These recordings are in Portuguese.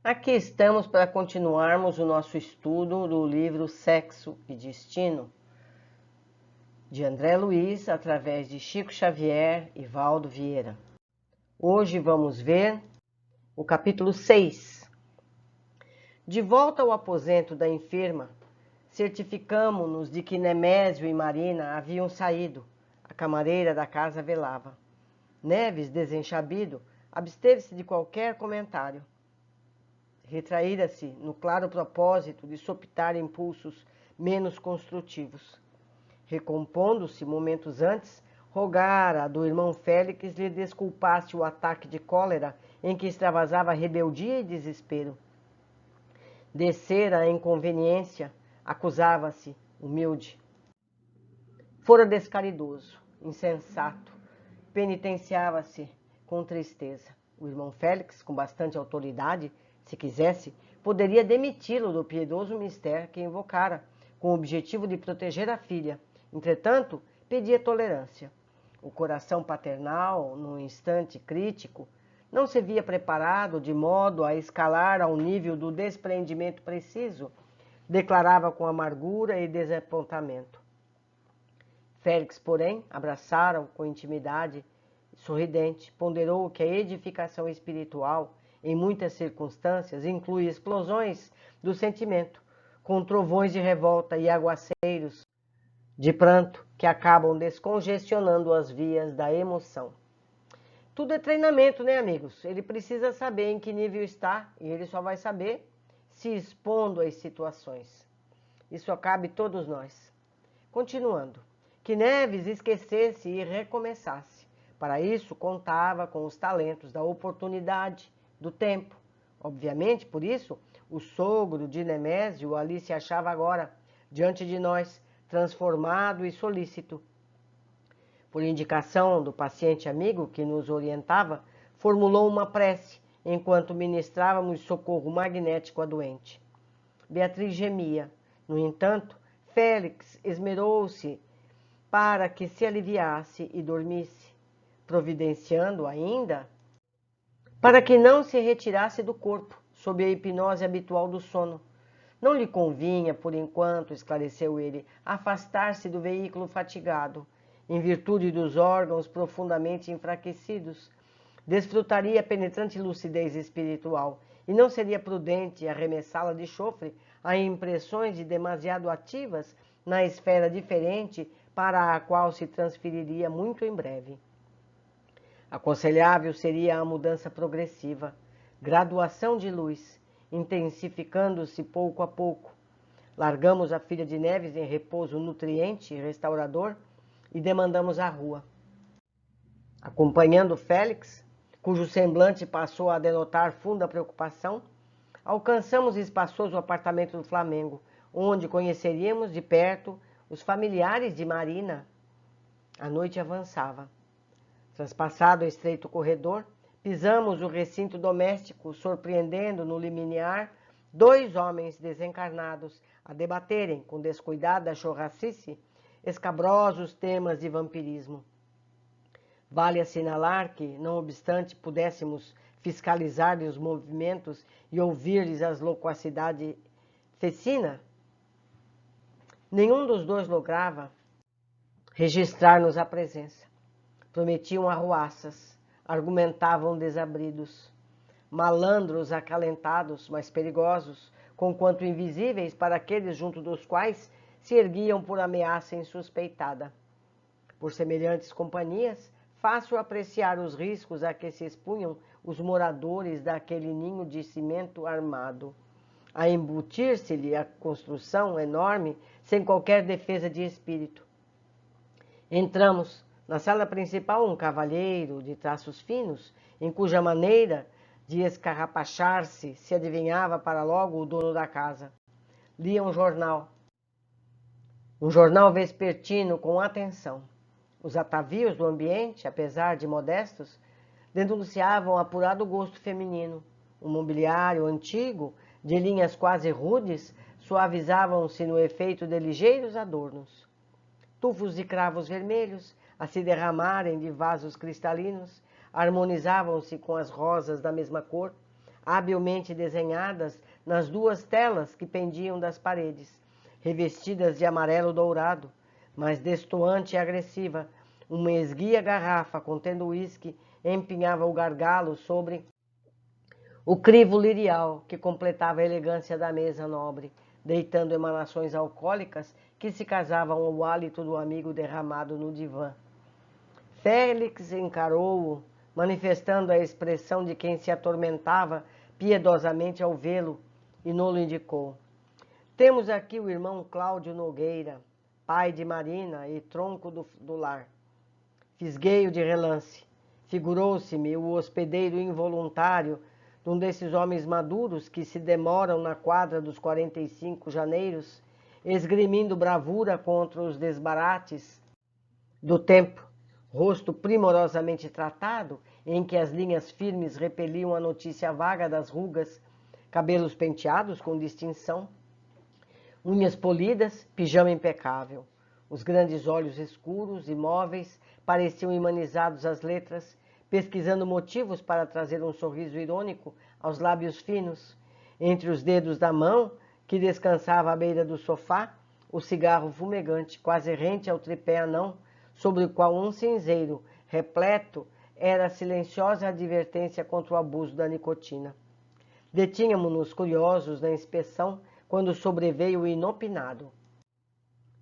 Aqui estamos para continuarmos o nosso estudo do livro Sexo e Destino, de André Luiz, através de Chico Xavier e Valdo Vieira. Hoje vamos ver o capítulo 6. De volta ao aposento da enferma, certificamo-nos de que Nemésio e Marina haviam saído. A camareira da casa velava. Neves, desenchabido, absteve-se de qualquer comentário. Retraíra-se no claro propósito de sopitar impulsos menos construtivos. Recompondo-se momentos antes, rogara do irmão Félix lhe desculpasse o ataque de cólera em que extravasava rebeldia e desespero. Descera a inconveniência, acusava-se, humilde. Fora descaridoso, insensato, penitenciava-se com tristeza. O irmão Félix, com bastante autoridade, se quisesse, poderia demiti-lo do piedoso mistério que invocara, com o objetivo de proteger a filha. Entretanto, pedia tolerância. O coração paternal, num instante crítico, não se via preparado de modo a escalar ao nível do desprendimento preciso, declarava com amargura e desapontamento. Félix, porém, abraçara-o com intimidade, sorridente, ponderou que a edificação espiritual, em muitas circunstâncias, inclui explosões do sentimento, com trovões de revolta e aguaceiros de pranto que acabam descongestionando as vias da emoção. Tudo é treinamento, né, amigos? Ele precisa saber em que nível está e ele só vai saber se expondo às situações. Isso cabe a todos nós. Continuando. Que Neves esquecesse e recomeçasse. Para isso, contava com os talentos da oportunidade, do tempo. Obviamente, por isso, o sogro de Nemésio ali se achava agora, diante de nós, transformado e solícito. Por indicação do paciente amigo que nos orientava, formulou uma prece, enquanto ministrávamos socorro magnético à doente. Beatriz gemia. No entanto, Félix esmerou-se para que se aliviasse e dormisse, providenciando ainda para que não se retirasse do corpo, sob a hipnose habitual do sono. Não lhe convinha, por enquanto, esclareceu ele, afastar-se do veículo fatigado, em virtude dos órgãos profundamente enfraquecidos. Desfrutaria penetrante lucidez espiritual, e não seria prudente arremessá-la de chofre a impressões de demasiado ativas na esfera diferente para a qual se transferiria muito em breve. Aconselhável seria a mudança progressiva, graduação de luz, intensificando-se pouco a pouco. Largamos a filha de Neves em repouso nutriente e restaurador e demandamos a rua. Acompanhando Félix, cujo semblante passou a denotar funda preocupação, alcançamos o espaçoso apartamento do Flamengo, onde conheceríamos de perto os familiares de Marina. A noite avançava. Transpassado o estreito corredor, pisamos o recinto doméstico, surpreendendo no limiar 2 homens desencarnados a debaterem, com descuidada chorracice, escabrosos temas de vampirismo. Vale assinalar que, não obstante pudéssemos fiscalizar-lhes os movimentos e ouvir-lhes as loquacidades fecina, nenhum dos dois lograva registrar-nos a presença. Prometiam arruaças, argumentavam desabridos, malandros acalentados, mas perigosos, conquanto invisíveis para aqueles junto dos quais se erguiam por ameaça insuspeitada. Por semelhantes companhias, fácil apreciar os riscos a que se expunham os moradores daquele ninho de cimento armado, a embutir-se-lhe a construção enorme sem qualquer defesa de espírito. Entramos. Na sala principal, um cavalheiro de traços finos, em cuja maneira de escarrapachar-se se adivinhava para logo o dono da casa. Lia um jornal vespertino com atenção. Os atavios do ambiente, apesar de modestos, denunciavam apurado gosto feminino. O mobiliário antigo, de linhas quase rudes, suavizavam-se no efeito de ligeiros adornos. Tufos de cravos vermelhos, a se derramarem de vasos cristalinos, harmonizavam-se com as rosas da mesma cor, habilmente desenhadas nas duas telas que pendiam das paredes, revestidas de amarelo dourado, mas destoante e agressiva. Uma esguia garrafa contendo uísque empinhava o gargalo sobre o crivo lirial que completava a elegância da mesa nobre, deitando emanações alcoólicas que se casavam ao hálito do amigo derramado no divã. Félix encarou-o, manifestando a expressão de quem se atormentava piedosamente ao vê-lo, e nolo indicou. Temos aqui o irmão Cláudio Nogueira, pai de Marina e tronco do lar. Fisguei-o de relance. Figurou-se-me o hospedeiro involuntário de um desses homens maduros que se demoram na quadra dos 45 janeiros, esgrimindo bravura contra os desbarates do tempo, rosto primorosamente tratado, em que as linhas firmes repeliam a notícia vaga das rugas, cabelos penteados com distinção, unhas polidas, pijama impecável. Os grandes olhos escuros, imóveis, pareciam imanizados às letras, pesquisando motivos para trazer um sorriso irônico aos lábios finos. Entre os dedos da mão, que descansava à beira do sofá, o cigarro fumegante, quase rente ao tripé anão, sobre o qual um cinzeiro, repleto, era a silenciosa advertência contra o abuso da nicotina. Detínhamo-nos curiosos na inspeção, quando sobreveio o inopinado.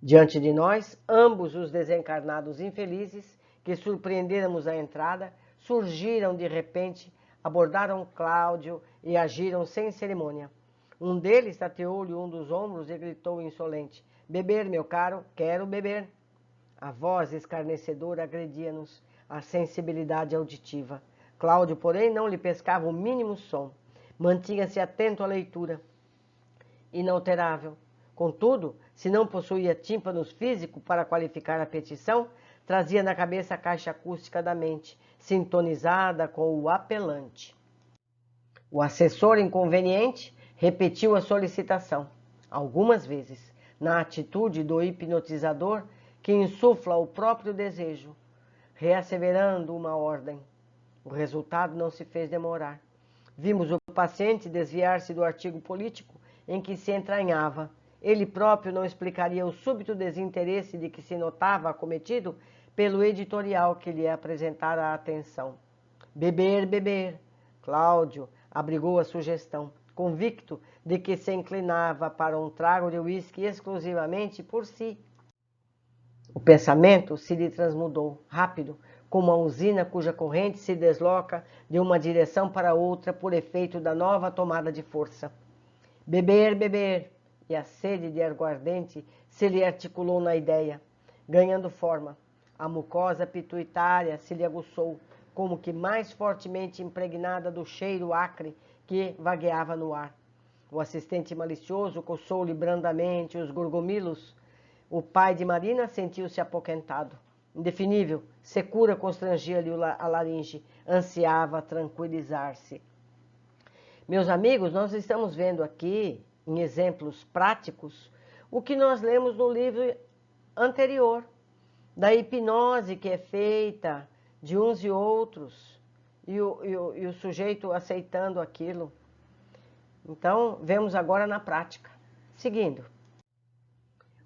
Diante de nós, ambos os desencarnados infelizes, que surpreendêramos a entrada, surgiram de repente, abordaram Cláudio e agiram sem cerimônia. Um deles tateou-lhe um dos ombros e gritou insolente: beber, meu caro, quero beber. A voz escarnecedora agredia-nos, a sensibilidade auditiva. Cláudio, porém, não lhe pescava o mínimo som. Mantinha-se atento à leitura, inalterável. Contudo, se não possuía tímpanos físico para qualificar a petição, trazia na cabeça a caixa acústica da mente, sintonizada com o apelante. O assessor inconveniente repetiu a solicitação, algumas vezes, na atitude do hipnotizador que insufla o próprio desejo, reasseverando uma ordem. O resultado não se fez demorar. Vimos o paciente desviar-se do artigo político em que se entranhava. Ele próprio não explicaria o súbito desinteresse de que se notava acometido pelo editorial que lhe apresentara a atenção. Beber, beber. Cláudio abrigou a sugestão, convicto de que se inclinava para um trago de uísque exclusivamente por si. O pensamento se lhe transmudou, rápido, como a usina cuja corrente se desloca de uma direção para outra por efeito da nova tomada de força. Beber, beber, e a sede de aguardente se lhe articulou na ideia, ganhando forma. A mucosa pituitária se lhe aguçou, como que mais fortemente impregnada do cheiro acre que vagueava no ar. O assistente malicioso coçou-lhe brandamente os gorgomilos. O pai de Marina sentiu-se apoquentado. Indefinível, secura constrangia-lhe a laringe, ansiava tranquilizar-se. Meus amigos, nós estamos vendo aqui, em exemplos práticos, o que nós lemos no livro anterior, da hipnose que é feita de uns e outros, e o sujeito aceitando aquilo. Então, vemos agora na prática. Seguindo.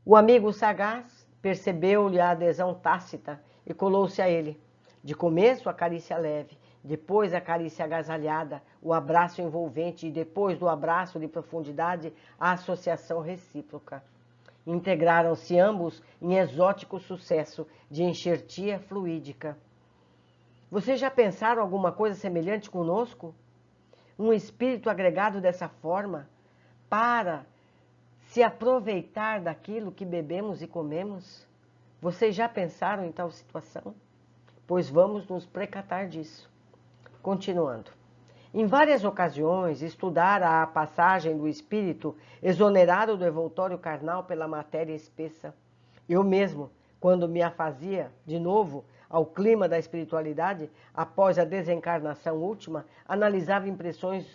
O amigo sagaz percebeu-lhe a adesão tácita e colou-se a ele. De começo, a carícia leve, depois a carícia agasalhada, o abraço envolvente e depois do abraço de profundidade, a associação recíproca. Integraram-se ambos em exótico sucesso de enxertia fluídica. Vocês já pensaram alguma coisa semelhante conosco? Um espírito agregado dessa forma para se aproveitar daquilo que bebemos e comemos? Vocês já pensaram em tal situação? Pois vamos nos precatar disso. Continuando. Em várias ocasiões, estudara a passagem do espírito exonerado do envoltório carnal pela matéria espessa. Eu mesmo, quando me afazia, de novo, ao clima da espiritualidade, após a desencarnação última, analisava impressões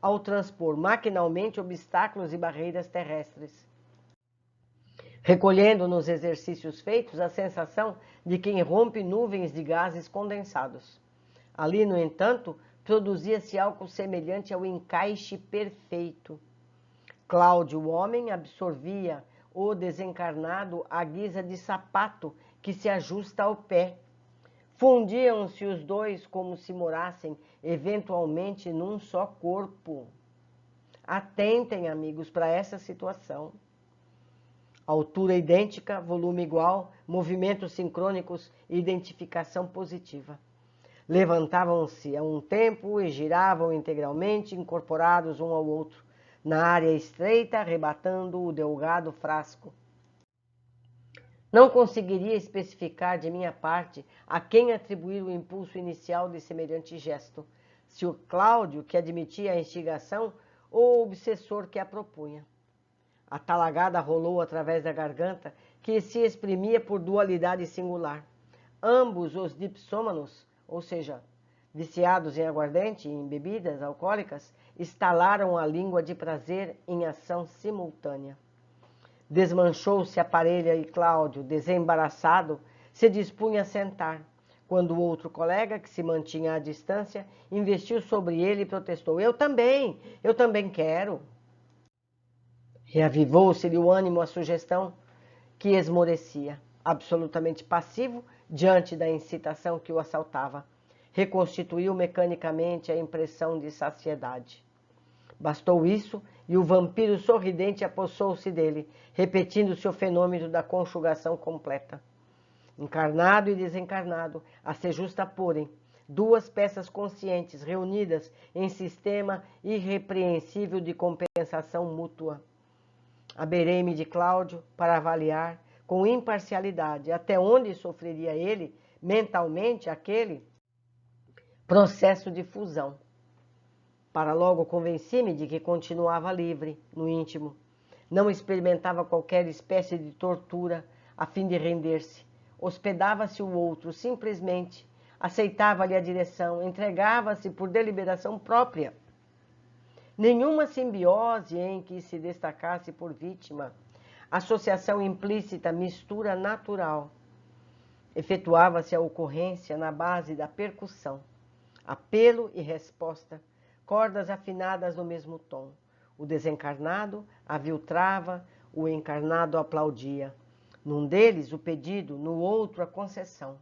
ao transpor maquinalmente obstáculos e barreiras terrestres, recolhendo nos exercícios feitos a sensação de quem rompe nuvens de gases condensados. Ali, no entanto, produzia-se algo semelhante ao encaixe perfeito. Cláudio, o homem, absorvia o desencarnado à guisa de sapato que se ajusta ao pé. Fundiam-se os dois como se morassem eventualmente num só corpo. Atentem, amigos, para essa situação. Altura idêntica, volume igual, movimentos sincrônicos e identificação positiva. Levantavam-se a um tempo e giravam integralmente, incorporados um ao outro, na área estreita, arrebatando o delgado frasco. Não conseguiria especificar de minha parte a quem atribuir o impulso inicial de semelhante gesto, se o Cláudio, que admitia a instigação, ou o obsessor que a propunha. A talagada rolou através da garganta, que se exprimia por dualidade singular. Ambos os dipsômanos, ou seja, viciados em aguardente e em bebidas alcoólicas, estalaram a língua de prazer em ação simultânea. Desmanchou-se a parelha e Cláudio, desembaraçado, se dispunha a sentar, quando o outro colega, que se mantinha à distância, investiu sobre ele e protestou: eu também quero. Reavivou-se-lhe o ânimo à sugestão que esmorecia, absolutamente passivo diante da incitação que o assaltava. Reconstituiu mecanicamente a impressão de saciedade. Bastou isso e o vampiro sorridente apossou-se dele, repetindo-se o fenômeno da conjugação completa. Encarnado e desencarnado, a se justaporem, duas peças conscientes reunidas em sistema irrepreensível de compensação mútua. Aberei-me de Cláudio para avaliar com imparcialidade até onde sofreria ele, mentalmente, aquele processo de fusão. Para logo convenci-me de que continuava livre, no íntimo. Não experimentava qualquer espécie de tortura a fim de render-se. Hospedava-se o outro, simplesmente. Aceitava-lhe a direção, entregava-se por deliberação própria. Nenhuma simbiose em que se destacasse por vítima. Associação implícita, mistura natural. Efetuava-se a ocorrência na base da percussão. Apelo e resposta, cordas afinadas no mesmo tom. O desencarnado aviltrava, o encarnado aplaudia. Num deles, o pedido, no outro, a concessão.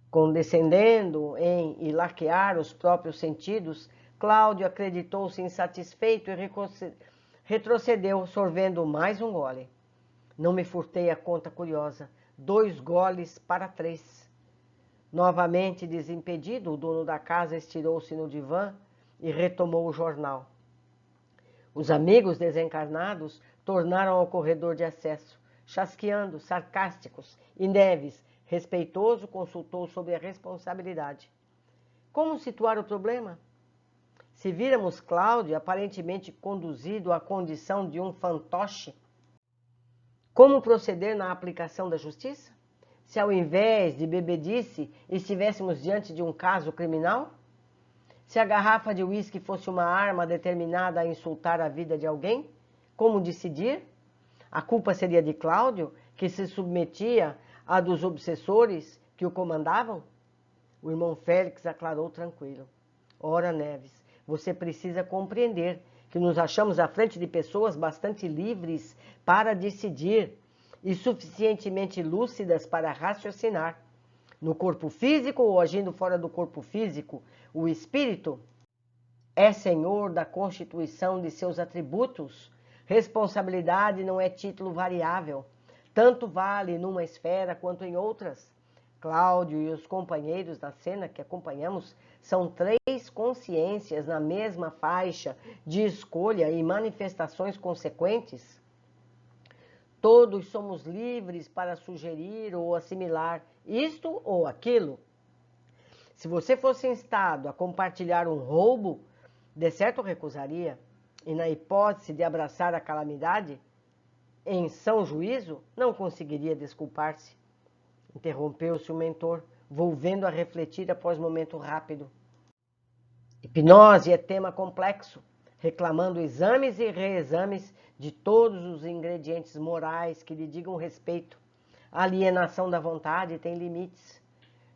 Condescendendo em ilaquear os próprios sentidos, Cláudio acreditou-se insatisfeito e retrocedeu, sorvendo mais um gole. Não me furtei a conta curiosa. 2 goles para 3. Novamente desimpedido, o dono da casa estirou-se no divã e retomou o jornal. Os amigos desencarnados tornaram ao corredor de acesso, chasqueando, sarcásticos, e Neves, respeitoso, consultou sobre a responsabilidade. Como situar o problema? Se víramos Cláudio aparentemente conduzido à condição de um fantoche, como proceder na aplicação da justiça? Se ao invés de bebedice estivéssemos diante de um caso criminal? Se a garrafa de uísque fosse uma arma determinada a insultar a vida de alguém? Como decidir? A culpa seria de Cláudio, que se submetia à dos obsessores que o comandavam? O irmão Félix aclarou tranquilo. Ora, Neves, você precisa compreender que nos achamos à frente de pessoas bastante livres para decidir e suficientemente lúcidas para raciocinar. No corpo físico ou agindo fora do corpo físico, o espírito é senhor da constituição de seus atributos. Responsabilidade não é título variável. Tanto vale numa esfera quanto em outras. Cláudio e os companheiros da cena que acompanhamos são 3 consciências na mesma faixa de escolha e manifestações consequentes. Todos somos livres para sugerir ou assimilar isto ou aquilo. Se você fosse instado a compartilhar um roubo, de certo recusaria, e na hipótese de abraçar a calamidade, em são juízo, não conseguiria desculpar-se. Interrompeu-se o mentor, volvendo a refletir após momento rápido. Hipnose é tema complexo, reclamando exames e reexames de todos os ingredientes morais que lhe digam respeito. A alienação da vontade tem limites.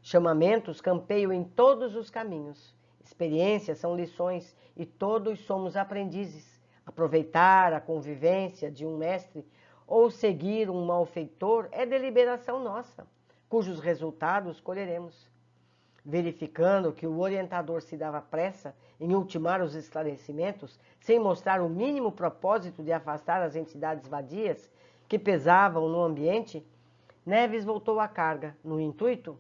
Chamamentos campeiam em todos os caminhos. Experiências são lições e todos somos aprendizes. Aproveitar a convivência de um mestre ou seguir um malfeitor é deliberação nossa, cujos resultados colheremos. Verificando que o orientador se dava pressa em ultimar os esclarecimentos, sem mostrar o mínimo propósito de afastar as entidades vadias que pesavam no ambiente, Neves voltou à carga, no intuito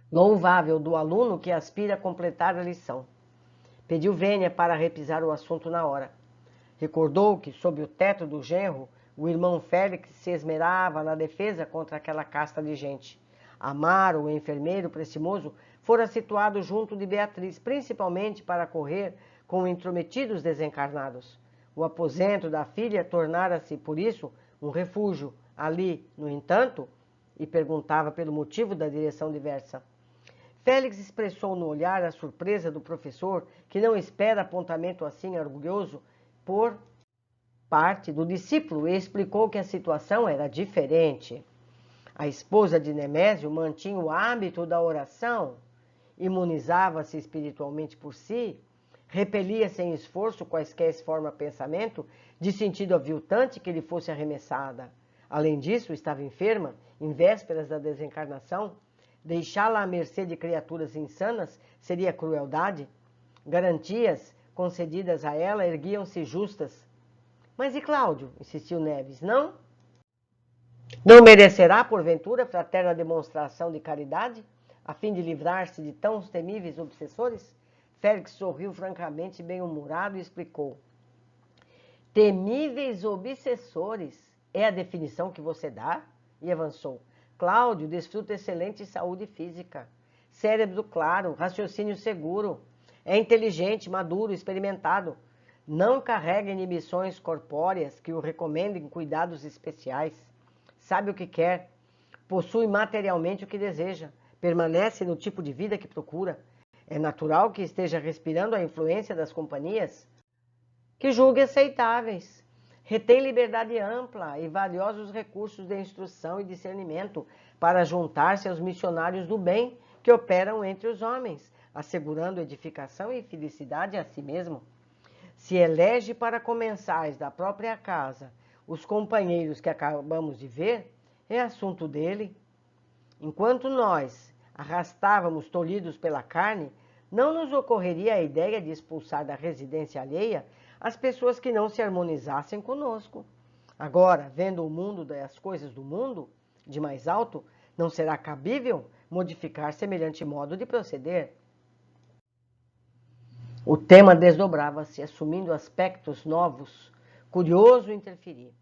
louvável do aluno que aspira a completar a lição. Pediu vênia para repisar o assunto na hora. Recordou que, sob o teto do genro, o irmão Félix se esmerava na defesa contra aquela casta de gente. Amaro, o enfermeiro pressimoso, fora situado junto de Beatriz, principalmente para correr com intrometidos desencarnados. O aposento da filha tornara-se, por isso, um refúgio. Ali, no entanto, e perguntava pelo motivo da direção diversa. Félix expressou no olhar a surpresa do professor, que não espera apontamento assim orgulhoso por parte do discípulo, e explicou que a situação era diferente. A esposa de Nemésio mantinha o hábito da oração, imunizava-se espiritualmente por si, repelia sem esforço quaisquer forma de pensamento de sentido aviltante que lhe fosse arremessada. Além disso, estava enferma, em vésperas da desencarnação. Deixá-la à mercê de criaturas insanas seria crueldade. Garantias concedidas a ela erguiam-se justas. Mas e Cláudio? Insistiu Neves. Não? Não merecerá, porventura, fraterna demonstração de caridade, a fim de livrar-se de tão temíveis obsessores? Félix sorriu francamente, bem-humorado, e explicou. Temíveis obsessores é a definição que você dá? E avançou. Cláudio desfruta excelente saúde física, cérebro claro, raciocínio seguro, é inteligente, maduro, experimentado. Não carrega inibições corpóreas que o recomendem cuidados especiais. Sabe o que quer, possui materialmente o que deseja, permanece no tipo de vida que procura. É natural que esteja respirando a influência das companhias que julgue aceitáveis. Retém liberdade ampla e valiosos recursos de instrução e discernimento para juntar-se aos missionários do bem que operam entre os homens, assegurando edificação e felicidade a si mesmo. Se elege para comensais da própria casa os companheiros que acabamos de ver, é assunto dele. Enquanto nós arrastávamos tolhidos pela carne, não nos ocorreria a ideia de expulsar da residência alheia as pessoas que não se harmonizassem conosco. Agora, vendo o mundo das coisas do mundo, de mais alto, não será cabível modificar semelhante modo de proceder. O tema desdobrava-se, assumindo aspectos novos, curioso interferir.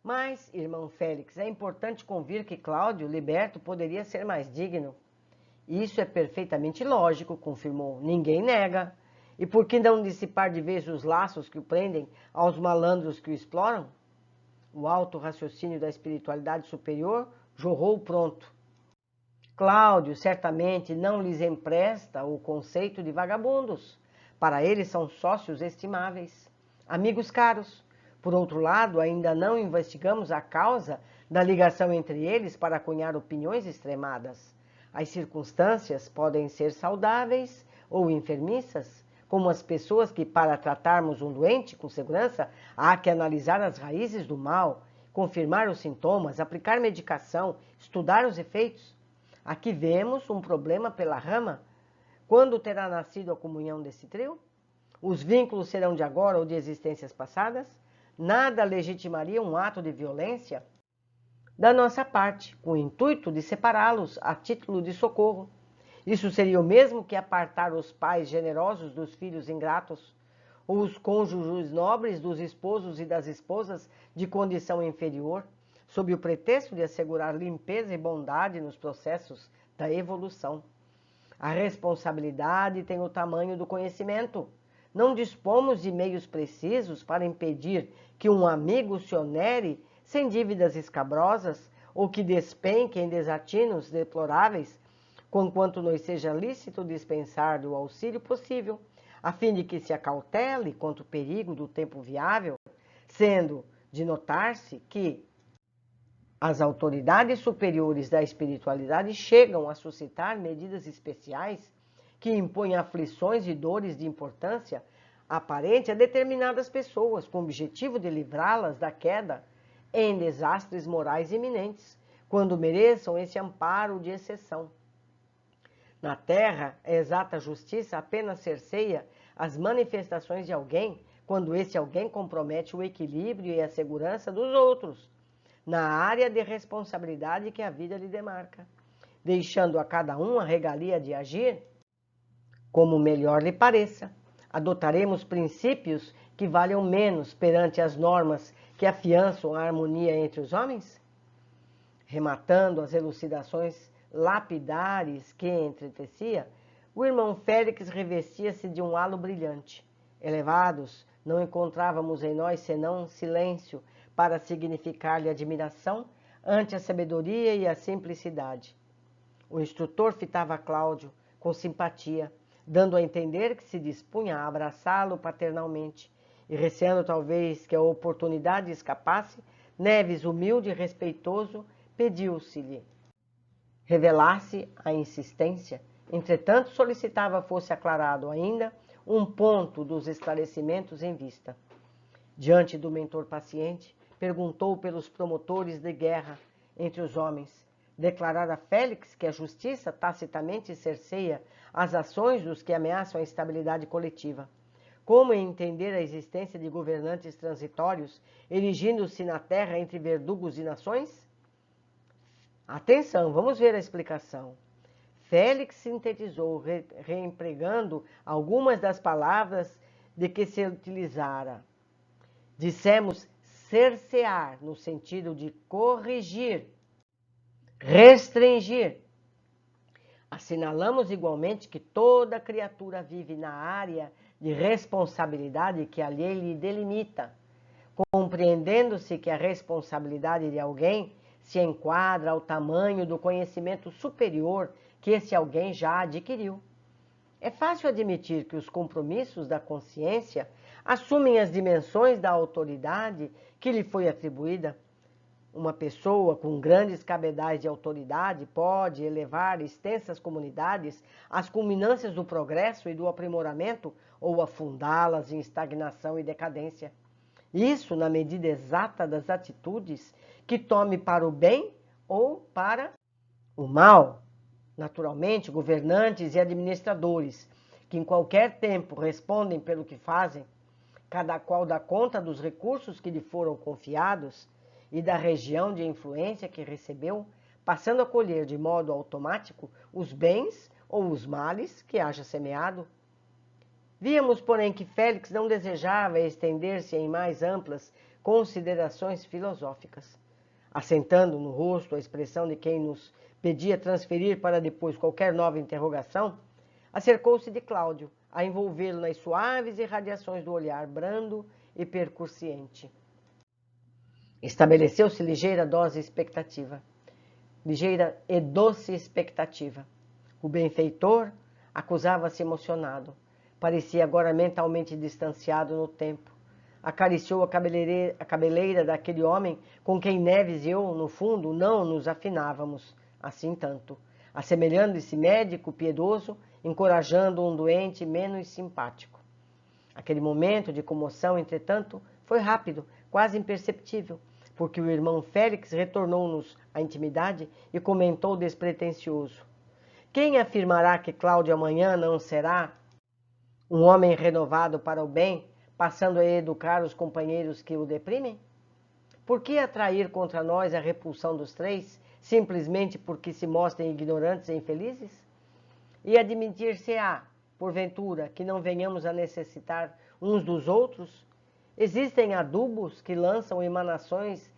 Mas, irmão Félix, é importante convir que Cláudio, liberto, poderia ser mais digno. Isso é perfeitamente lógico, confirmou. Ninguém nega. E por que não dissipar de vez os laços que o prendem aos malandros que o exploram? O alto raciocínio da espiritualidade superior jorrou pronto. Cláudio certamente não lhes empresta o conceito de vagabundos. Para eles são sócios estimáveis, amigos caros. Por outro lado, ainda não investigamos a causa da ligação entre eles para cunhar opiniões extremadas. As circunstâncias podem ser saudáveis ou enfermiças, como as pessoas que, para tratarmos um doente com segurança, há que analisar as raízes do mal, confirmar os sintomas, aplicar medicação, estudar os efeitos. Aqui vemos um problema pela rama. Quando terá nascido a comunhão desse trio? Os vínculos serão de agora ou de existências passadas? Nada legitimaria um ato de violência da nossa parte, com o intuito de separá-los a título de socorro. Isso seria o mesmo que apartar os pais generosos dos filhos ingratos, ou os cônjuges nobres dos esposos e das esposas de condição inferior, sob o pretexto de assegurar limpeza e bondade nos processos da evolução. A responsabilidade tem o tamanho do conhecimento. Não dispomos de meios precisos para impedir que um amigo se onere sem dívidas escabrosas ou que despenque em desatinos deploráveis, conquanto nos seja lícito dispensar do auxílio possível, a fim de que se acautele contra o perigo do tempo viável, sendo de notar-se que as autoridades superiores da espiritualidade chegam a suscitar medidas especiais que impõe aflições e dores de importância aparente a determinadas pessoas, com o objetivo de livrá-las da queda em desastres morais iminentes, quando mereçam esse amparo de exceção. Na terra, a exata justiça apenas cerceia as manifestações de alguém quando esse alguém compromete o equilíbrio e a segurança dos outros, na área de responsabilidade que a vida lhe demarca, deixando a cada um a regalia de agir como melhor lhe pareça. Adotaremos princípios que valham menos perante as normas que afiançam a harmonia entre os homens? Rematando as elucidações lapidares que entretecia, o irmão Félix revestia-se de um halo brilhante. Elevados, não encontrávamos em nós senão silêncio para significar-lhe admiração ante a sabedoria e a simplicidade. O instrutor fitava Cláudio com simpatia, dando a entender que se dispunha a abraçá-lo paternalmente, e receando talvez que a oportunidade escapasse, Neves, humilde e respeitoso, pediu-se-lhe revelasse a insistência. Entretanto, solicitava fosse aclarado ainda um ponto dos esclarecimentos em vista. Diante do mentor paciente, perguntou pelos promotores de guerra entre os homens. Declarara Félix que a justiça tacitamente cerceia as ações dos que ameaçam a estabilidade coletiva. Como entender a existência de governantes transitórios, erigindo-se na terra entre verdugos e nações? Atenção, vamos ver a explicação. Félix sintetizou, reempregando algumas das palavras de que se utilizara. Dissemos cercear, no sentido de corrigir, restringir. Assinalamos igualmente que toda criatura vive na área de responsabilidade que a lei lhe delimita, compreendendo-se que a responsabilidade de alguém se enquadra ao tamanho do conhecimento superior que esse alguém já adquiriu. É fácil admitir que os compromissos da consciência assumem as dimensões da autoridade que lhe foi atribuída. Uma pessoa com grandes cabedais de autoridade pode elevar extensas comunidades às culminâncias do progresso e do aprimoramento ou afundá-las em estagnação e decadência. Isso na medida exata das atitudes que tome para o bem ou para o mal. Naturalmente, governantes e administradores, que em qualquer tempo respondem pelo que fazem, cada qual dá conta dos recursos que lhe foram confiados e da região de influência que recebeu, passando a colher de modo automático os bens ou os males que haja semeado. Víamos, porém, que Félix não desejava estender-se em mais amplas considerações filosóficas. Assentando no rosto a expressão de quem nos pedia transferir para depois qualquer nova interrogação, acercou-se de Cláudio, a envolvê-lo nas suaves irradiações do olhar brando e percussiente. Estabeleceu-se ligeira e doce expectativa. O benfeitor acusava-se emocionado. Parecia agora mentalmente distanciado no tempo. Acariciou a cabeleira daquele homem com quem Neves e eu, no fundo, não nos afinávamos, assim tanto, assemelhando-se médico piedoso, encorajando um doente menos simpático. Aquele momento de comoção, entretanto, foi rápido, quase imperceptível, porque o irmão Félix retornou-nos à intimidade e comentou despretensioso: quem afirmará que Cláudio amanhã não será um homem renovado para o bem, passando a educar os companheiros que o deprimem? Por que atrair contra nós a repulsão dos três, simplesmente porque se mostrem ignorantes e infelizes? E admitir-se-á, porventura, que não venhamos a necessitar uns dos outros? Existem adubos que lançam emanações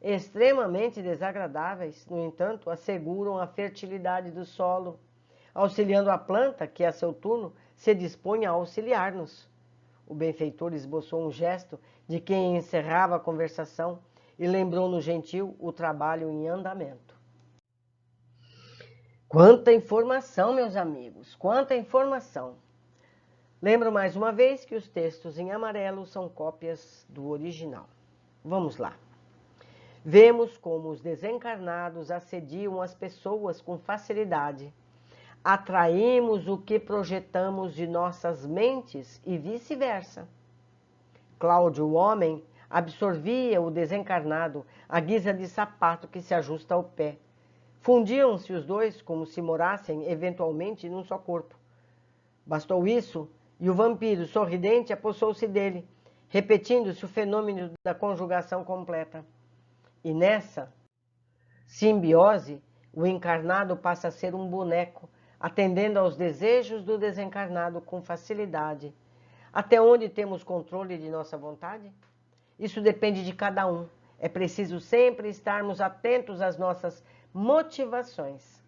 extremamente desagradáveis, no entanto, asseguram a fertilidade do solo, auxiliando a planta que, a seu turno, se dispõe a auxiliar-nos. O benfeitor esboçou um gesto de quem encerrava a conversação e lembrou no gentil o trabalho em andamento. Quanta informação, meus amigos, quanta informação! Lembro mais uma vez que os textos em amarelo são cópias do original. Vamos lá. Vemos como os desencarnados assediam as pessoas com facilidade, atraímos o que projetamos de nossas mentes e vice-versa. Cláudio, o homem, absorvia o desencarnado à guisa de sapato que se ajusta ao pé. Fundiam-se os dois como se morassem eventualmente num só corpo. Bastou isso e o vampiro sorridente apossou-se dele, repetindo-se o fenômeno da conjugação completa. E nessa simbiose, o encarnado passa a ser um boneco, atendendo aos desejos do desencarnado com facilidade. Até onde temos controle de nossa vontade? Isso depende de cada um. É preciso sempre estarmos atentos às nossas motivações.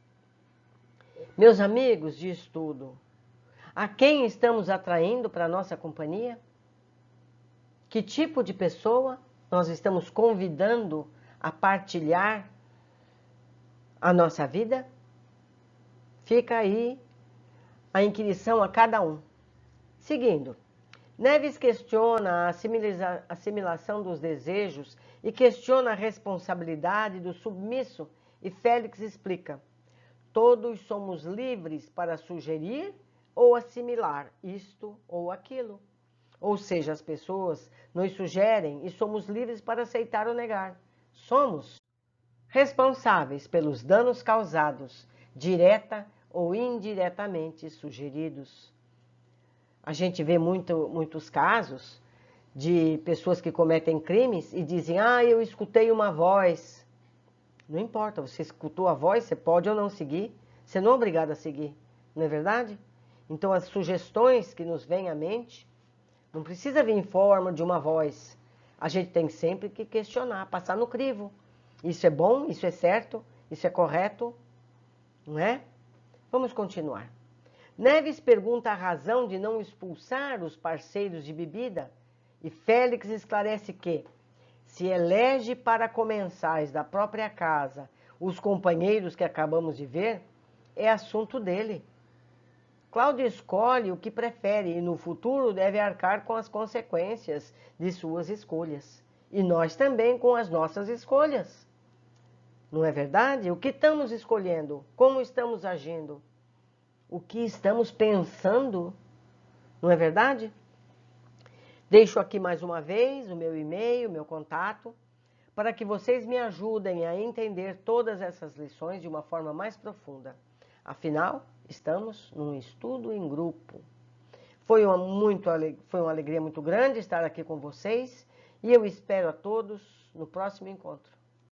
Meus amigos de estudo, a quem estamos atraindo para a nossa companhia? Que tipo de pessoa nós estamos convidando a partilhar a nossa vida? Fica aí a inquirição a cada um. Seguindo, Neves questiona a assimilação dos desejos e questiona a responsabilidade do submisso, e Félix explica: todos somos livres para sugerir ou assimilar isto ou aquilo. Ou seja, as pessoas nos sugerem e somos livres para aceitar ou negar. Somos responsáveis pelos danos causados, direta ou indiretamente sugeridos. A gente vê muitos casos de pessoas que cometem crimes e dizem: eu escutei uma voz. Não importa, você escutou a voz, você pode ou não seguir, você não é obrigado a seguir, não é verdade? Então as sugestões que nos vêm à mente não precisa vir em forma de uma voz. A gente tem sempre que questionar, passar no crivo. Isso é bom, isso é certo, isso é correto, não é? Vamos continuar. Neves pergunta a razão de não expulsar os parceiros de bebida e Félix esclarece que, se elege para comensais da própria casa os companheiros que acabamos de ver, é assunto dele. Cláudio escolhe o que prefere e no futuro deve arcar com as consequências de suas escolhas. E nós também com as nossas escolhas. Não é verdade? O que estamos escolhendo? Como estamos agindo? O que estamos pensando? Não é verdade? Deixo aqui mais uma vez o meu e-mail, o meu contato, para que vocês me ajudem a entender todas essas lições de uma forma mais profunda. Afinal, estamos num estudo em grupo. Foi uma alegria muito grande estar aqui com vocês e eu espero a todos no próximo encontro.